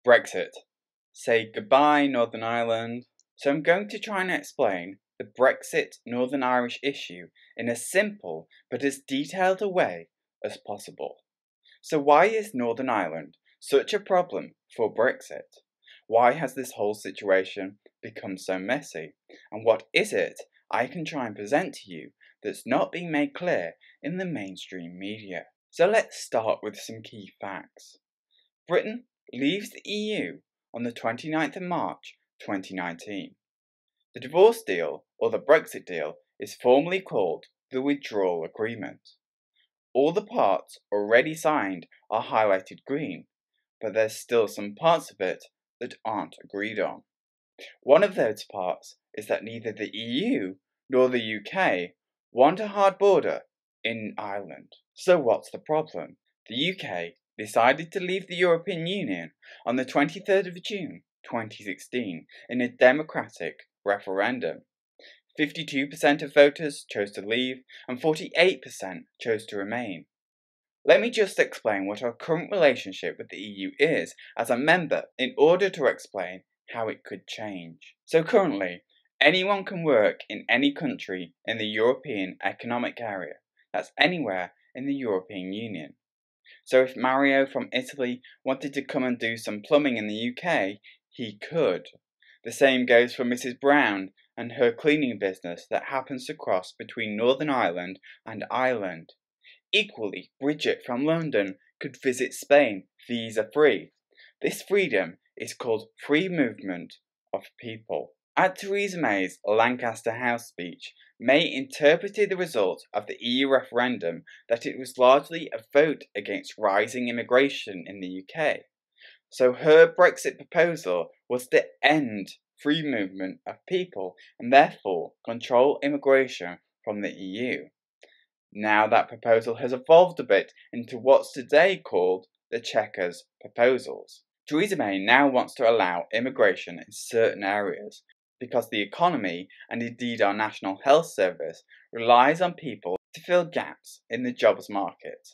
Brexit. Say goodbye, Northern Ireland. So I'm going to try and explain the Brexit Northern Irish issue in a simple but as detailed a way as possible. So why is Northern Ireland such a problem for Brexit? Why has this whole situation become so messy? And what is it I can try and present to you that's not being made clear in the mainstream media? So let's start with some key facts. Britain leaves the EU on the 29th of March 2019. The divorce deal, or the Brexit deal, is formally called the Withdrawal Agreement. All the parts already signed are highlighted green, but there's still some parts of it that aren't agreed on. One of those parts is that neither the EU nor the UK want a hard border in Ireland. So what's the problem? The UK decided to leave the European Union on the 23rd of June 2016 in a democratic referendum. 52% of voters chose to leave and 48% chose to remain. Let me just explain what our current relationship with the EU is as a member in order to explain how it could change. So currently, anyone can work in any country in the European Economic Area. That's anywhere in the European Union. So if Mario from Italy wanted to come and do some plumbing in the UK, he could. The same goes for Mrs. Brown and her cleaning business that happens to cross between Northern Ireland and Ireland. Equally, Bridget from London could visit Spain visa-free. This freedom is called free movement of people. At Theresa May's Lancaster House speech, May interpreted the result of the EU referendum that it was largely a vote against rising immigration in the UK. So her Brexit proposal was to end free movement of people and therefore control immigration from the EU. Now that proposal has evolved a bit into what's today called the Chequers proposals. Theresa May now wants to allow immigration in certain areas because the economy, and indeed our National Health Service, relies on people to fill gaps in the jobs market.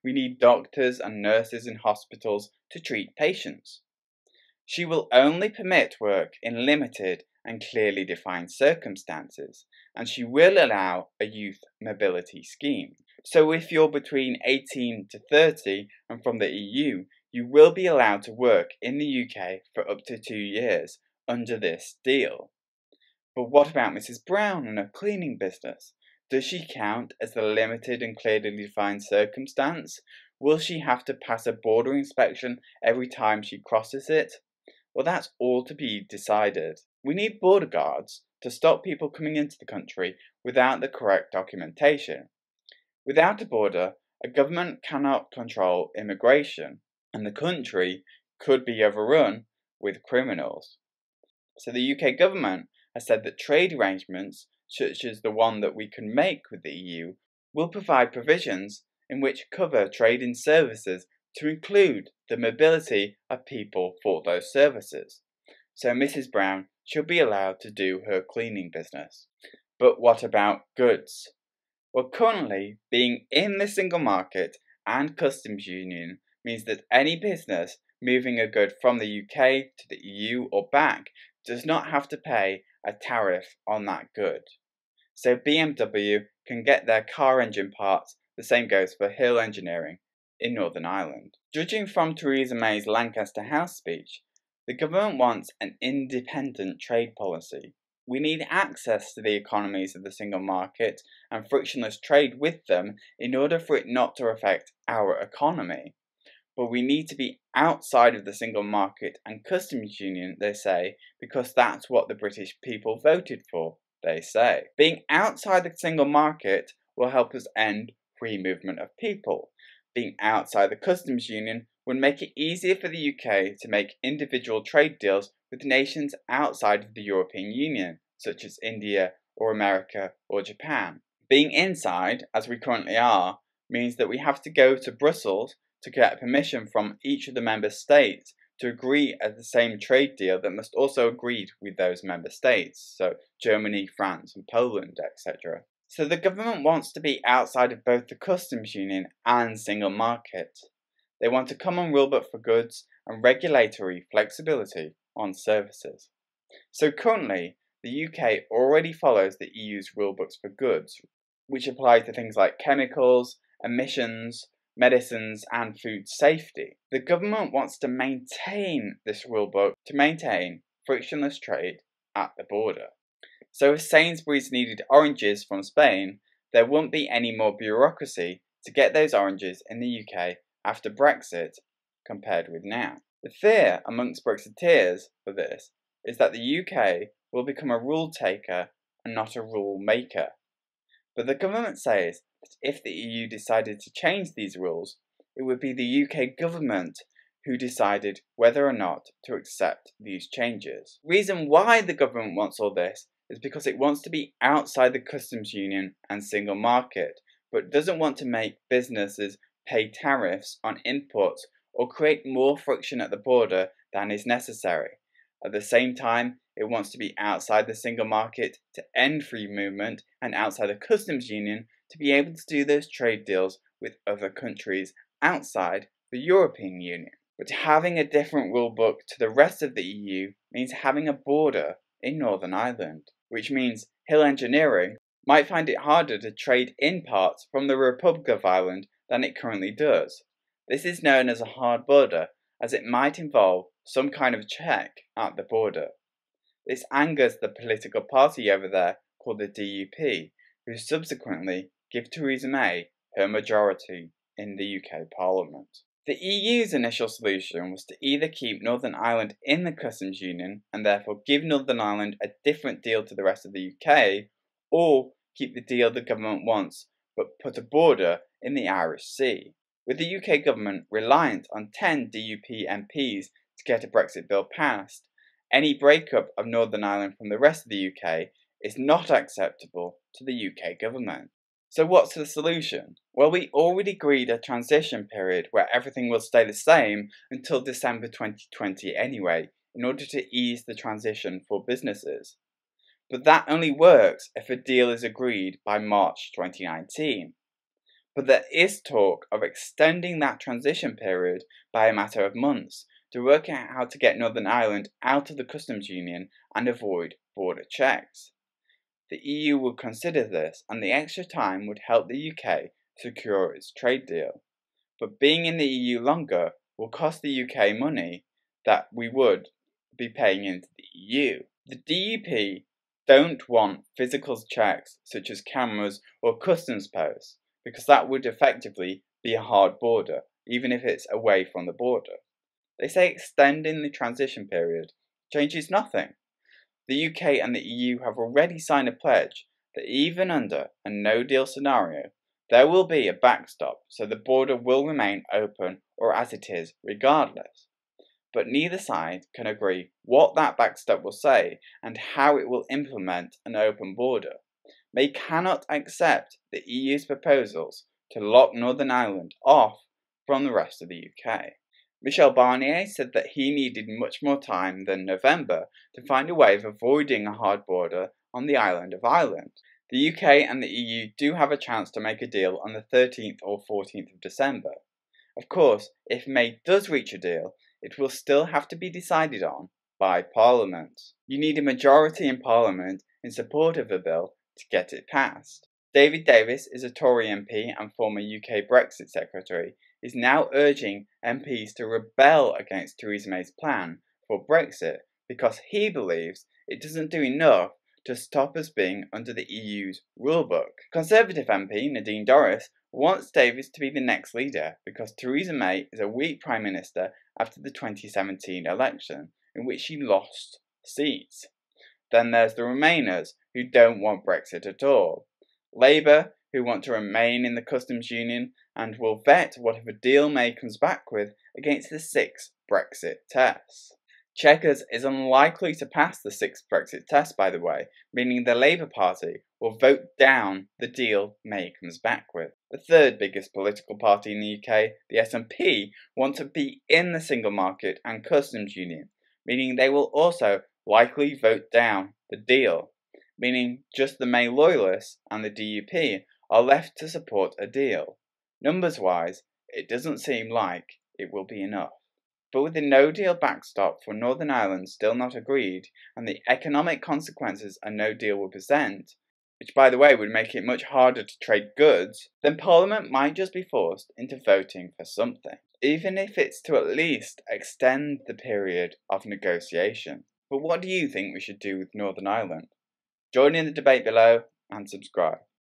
We need doctors and nurses in hospitals to treat patients. She will only permit work in limited and clearly defined circumstances, and she will allow a youth mobility scheme. So if you're between 18 to 30 and from the EU, you will be allowed to work in the UK for up to 2 years under this deal. But what about Mrs. Brown and her cleaning business? Does she count as the limited and clearly defined circumstance? Will she have to pass a border inspection every time she crosses it? Well, that's all to be decided. We need border guards to stop people coming into the country without the correct documentation. Without a border, a government cannot control immigration, and the country could be overrun with criminals. So the UK government has said that trade arrangements, such as the one that we can make with the EU, will provide provisions in which cover trade in services to include the mobility of people for those services. So Mrs. Brown should be allowed to do her cleaning business. But what about goods? Well, currently, being in the single market and customs union means that any business moving a good from the UK to the EU or back does not have to pay a tariff on that good. So BMW can get their car engine parts. The same goes for Hill Engineering in Northern Ireland. Judging from Theresa May's Lancaster House speech, the government wants an independent trade policy. We need access to the economies of the single market and frictionless trade with them in order for it not to affect our economy. But we need to be outside of the single market and customs union, they say, because that's what the British people voted for, they say. Being outside the single market will help us end free movement of people. Being outside the customs union would make it easier for the UK to make individual trade deals with nations outside of the European Union, such as India or America or Japan. Being inside, as we currently are, means that we have to go to Brussels to get permission from each of the member states to agree at the same trade deal that must also agree with those member states, so Germany, France and Poland, etc. So the government wants to be outside of both the customs union and single market. They want a common rule book for goods and regulatory flexibility on services. So currently, the UK already follows the EU's rulebooks for goods, which apply to things like chemicals, emissions, medicines, and food safety. The government wants to maintain this rulebook to maintain frictionless trade at the border. So if Sainsbury's needed oranges from Spain, there won't be any more bureaucracy to get those oranges in the UK after Brexit compared with now. The fear amongst Brexiteers for this is that the UK will become a rule taker and not a rule maker. But the government says that if the EU decided to change these rules, it would be the UK government who decided whether or not to accept these changes. The reason why the government wants all this is because it wants to be outside the customs union and single market, but doesn't want to make businesses pay tariffs on imports or create more friction at the border than is necessary. At the same time, it wants to be outside the single market to end free movement and outside the customs union to be able to do those trade deals with other countries outside the European Union. But having a different rule book to the rest of the EU means having a border in Northern Ireland, which means Hill Engineering might find it harder to trade in parts from the Republic of Ireland than it currently does. This is known as a hard border, as it might involve some kind of check at the border. This angers the political party over there called the DUP, who subsequently give Theresa May her majority in the UK Parliament. The EU's initial solution was to either keep Northern Ireland in the customs union and therefore give Northern Ireland a different deal to the rest of the UK, or keep the deal the government wants but put a border in the Irish Sea. With the UK government reliant on 10 DUP MPs to get a Brexit bill passed, any breakup of Northern Ireland from the rest of the UK is not acceptable to the UK government. So what's the solution? Well, we already agreed a transition period where everything will stay the same until December 2020 anyway, in order to ease the transition for businesses. But that only works if a deal is agreed by March 2019. But there is talk of extending that transition period by a matter of months to work out how to get Northern Ireland out of the customs union and avoid border checks. The EU would consider this, and the extra time would help the UK secure its trade deal. But being in the EU longer will cost the UK money that we would be paying into the EU. The DUP don't want physical checks such as cameras or customs posts, because that would effectively be a hard border, even if it's away from the border. They say extending the transition period changes nothing. The UK and the EU have already signed a pledge that even under a no-deal scenario, there will be a backstop, so the border will remain open or as it is regardless. But neither side can agree what that backstop will say and how it will implement an open border. They cannot accept the EU's proposals to lock Northern Ireland off from the rest of the UK. Michel Barnier said that he needed much more time than November to find a way of avoiding a hard border on the island of Ireland. The UK and the EU do have a chance to make a deal on the 13th or 14th of December. Of course, if May does reach a deal, it will still have to be decided on by Parliament. You need a majority in Parliament in support of the bill to get it passed. David Davis is a Tory MP and former UK Brexit Secretary, is now urging MPs to rebel against Theresa May's plan for Brexit because he believes it doesn't do enough to stop us being under the EU's rulebook. Conservative MP Nadine Dorries wants Davis to be the next leader because Theresa May is a weak Prime Minister after the 2017 election, in which she lost seats. Then there's the Remainers, who don't want Brexit at all. Labour, who want to remain in the customs union and will vet whatever deal May comes back with against the 6 Brexit tests. Chequers is unlikely to pass the 6 Brexit test, by the way, meaning the Labour Party will vote down the deal May comes back with. The third biggest political party in the UK, the SNP, want to be in the single market and customs union, meaning they will also likely vote down the deal, meaning just the May loyalists and the DUP are left to support a deal. Numbers-wise, it doesn't seem like it will be enough. But with the no-deal backstop for Northern Ireland still not agreed, and the economic consequences a no-deal would present, which by the way would make it much harder to trade goods, then Parliament might just be forced into voting for something, even if it's to at least extend the period of negotiation. But what do you think we should do with Northern Ireland? Join in the debate below and subscribe.